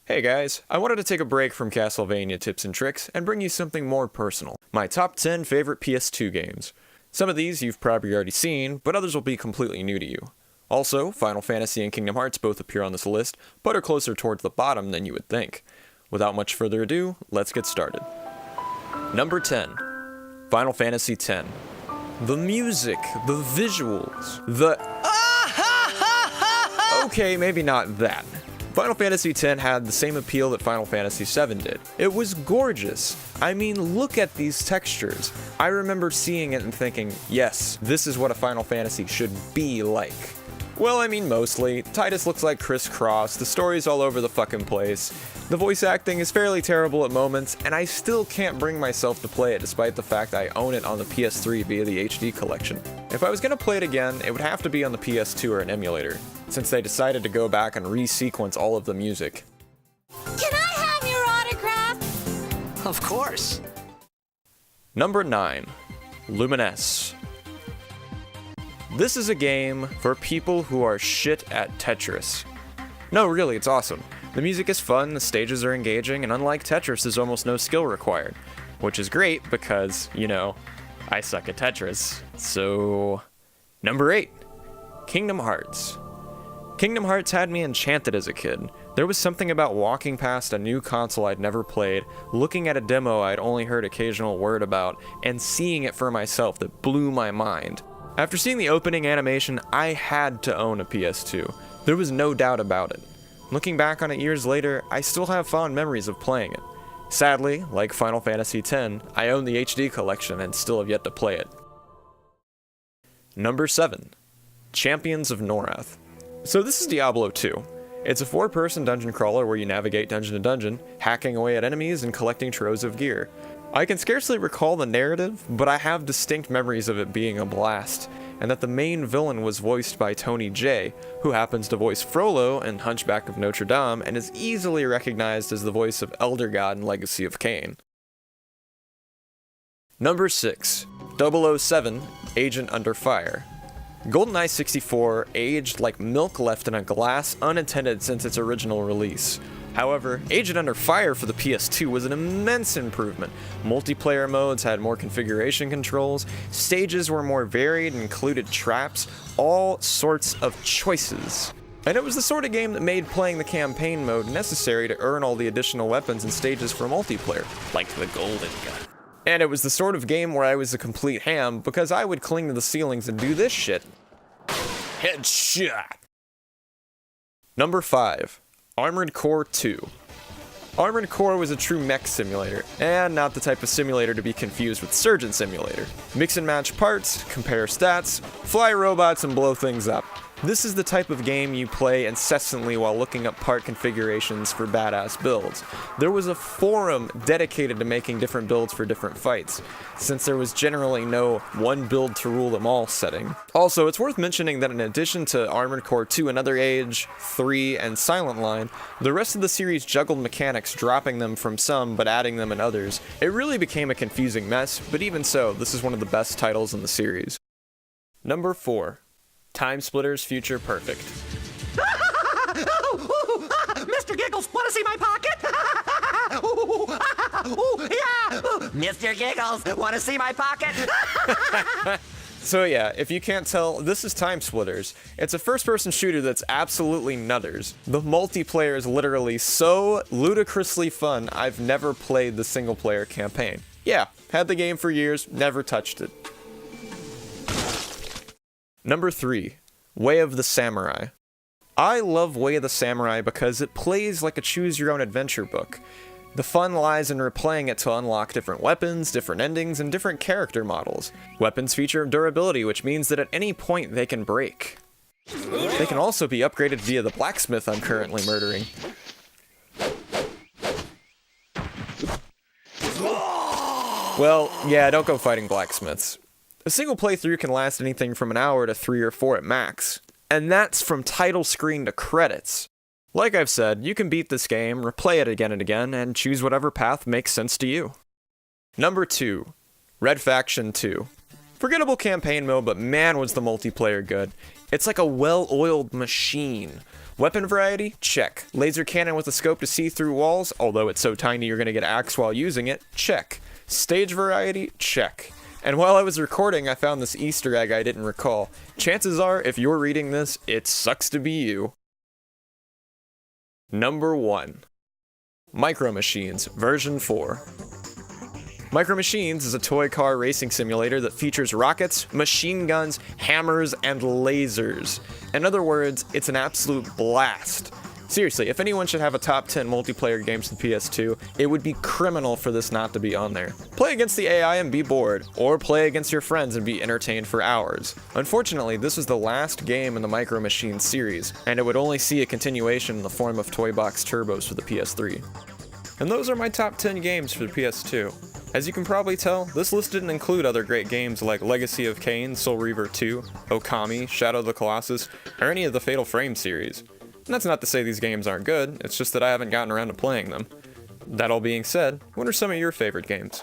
Hey guys, I wanted to take a break from Castlevania tips and tricks and bring you something more personal. My top 10 favorite PS2 games. Some of these you've probably already seen, but others will be completely new to you. Also, Final Fantasy and Kingdom Hearts both appear on this list, but are closer towards the bottom than you would think. Without much further ado, let's get started. Number 10. Final Fantasy X. The music, the visuals, the... Okay, maybe not that. Final Fantasy X had the same appeal that Final Fantasy VII did. It was gorgeous. I mean, look at these textures. I remember seeing it and thinking, yes, this is what a Final Fantasy should be like. Well, I mean, mostly. Tidus looks like Criss Cross, the story's all over the fucking place. The voice acting is fairly terrible at moments, and I still can't bring myself to play it despite the fact I own it on the PS3 via the HD collection. If I was gonna play it again, it would have to be on the PS2 or an emulator, since they decided to go back and re-sequence all of the music. Can I have your autograph? Of course. Number 9. Lumines. This is a game for people who are shit at Tetris. No, really, it's awesome. The music is fun, the stages are engaging, and unlike Tetris, there's almost no skill required. Which is great because, you know, I suck at Tetris. So, number 8. Kingdom Hearts. Kingdom Hearts had me enchanted as a kid. There was something about walking past a new console I'd never played, looking at a demo I'd only heard occasional word about, and seeing it for myself that blew my mind. After seeing the opening animation, I had to own a PS2. There was no doubt about it. Looking back on it years later, I still have fond memories of playing it. Sadly, like Final Fantasy X, I own the HD collection and still have yet to play it. Number 7. Champions of Norath. So this is Diablo 2. It's a 4-person dungeon crawler where you navigate dungeon to dungeon, hacking away at enemies and collecting troves of gear. I can scarcely recall the narrative, but I have distinct memories of it being a blast, and that the main villain was voiced by Tony Jay, who happens to voice Frollo in Hunchback of Notre Dame and is easily recognized as the voice of Elder God in Legacy of Kain. Number 6. 007, Agent Under Fire. GoldenEye 64 aged like milk left in a glass unattended since its original release. However, Agent Under Fire for the PS2 was an immense improvement. Multiplayer modes had more configuration controls, stages were more varied and included traps, all sorts of choices. And it was the sort of game that made playing the campaign mode necessary to earn all the additional weapons and stages for multiplayer, like the Golden Gun. And it was the sort of game where I was a complete ham because I would cling to the ceilings and do this shit. Headshot! Number 5. Armored Core 2. Armored Core was a true mech simulator, and not the type of simulator to be confused with Surgeon Simulator. Mix and match parts, compare stats, fly robots, and blow things up. This is the type of game you play incessantly while looking up part configurations for badass builds. There was a forum dedicated to making different builds for different fights, since there was generally no one build to rule them all setting. Also, it's worth mentioning that in addition to Armored Core 2, Another Age, 3, and Silent Line, the rest of the series juggled mechanics, dropping them from some but adding them in others. It really became a confusing mess, but even so, this is one of the best titles in the series. Number 4. Time Splitters Future Perfect. Mr. Giggles, want to see my pocket? Mr. Giggles, want to see my pocket? So yeah, if you can't tell, this is Time Splitters. It's a first-person shooter that's absolutely nutters. The multiplayer is literally so ludicrously fun, I've never played the single-player campaign. Yeah, had the game for years, never touched it. Number 3. Way of the Samurai. I love Way of the Samurai because it plays like a choose-your-own-adventure book. The fun lies in replaying it to unlock different weapons, different endings, and different character models. Weapons feature durability, which means that at any point they can break. They can also be upgraded via the blacksmith I'm currently murdering. Well, yeah, don't go fighting blacksmiths. A single playthrough can last anything from an hour to 3 or 4 at max, and that's from title screen to credits. Like I've said, you can beat this game, replay it again and again, and choose whatever path makes sense to you. Number 2. Red Faction 2. Forgettable campaign mode, but man was the multiplayer good. It's like a well-oiled machine. Weapon variety? Check. Laser cannon with a scope to see through walls, although it's so tiny you're gonna get axed while using it? Check. Stage variety? Check. And while I was recording, I found this Easter egg I didn't recall. Chances are, if you're reading this, it sucks to be you. Number 1. Micro Machines, version 4. Micro Machines is a toy car racing simulator that features rockets, machine guns, hammers, and lasers. In other words, it's an absolute blast. Seriously, if anyone should have a top 10 multiplayer games for the PS2, it would be criminal for this not to be on there. Play against the AI and be bored, or play against your friends and be entertained for hours. Unfortunately, this was the last game in the Micro Machines series, and it would only see a continuation in the form of Toy Box Turbos for the PS3. And those are my top 10 games for the PS2. As you can probably tell, this list didn't include other great games like Legacy of Kain, Soul Reaver 2, Okami, Shadow of the Colossus, or any of the Fatal Frame series. And that's not to say these games aren't good, it's just that I haven't gotten around to playing them. That all being said, what are some of your favorite games?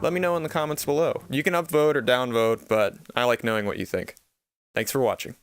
Let me know in the comments below. You can upvote or downvote, but I like knowing what you think. Thanks for watching.